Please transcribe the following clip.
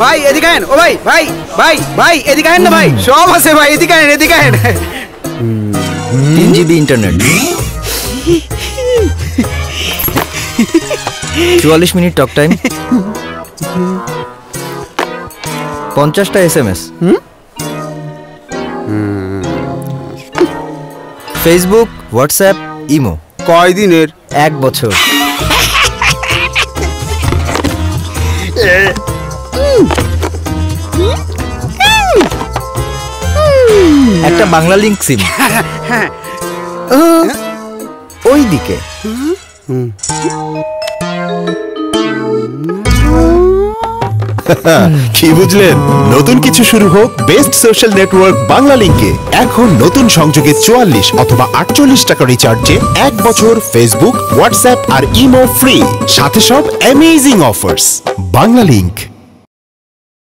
ভাই এদিকে আহেন, ও ভাই ভাই ভাই ভাই এদিকে আহেন না ভাই, সব আছে ভাই, এদিকে আহেন এদিকে আহেন। 3 GB internet, 44 minute talk time, 50টা SMS, ফেসবুক, হোয়াটসঅ্যাপ, ইমো। কয় দিনের? 1 বছর। একটা বাংলা লিংক সিম ওই দিকে। কি বুঝলেন? নতুন কিছু শুরু হোক বেস্ট সোশ্যাল নেটওয়ার্ক বাংলা লিংকে। এখন নতুন সংযোগে 44 অথবা 48 টাকা রিচার্জে 1 বছর ফেসবুক, হোয়াটসঅ্যাপ আর ইমো ফ্রি, সাথে সব অ্যামেজিং অফার্স। বাংলা লিংক।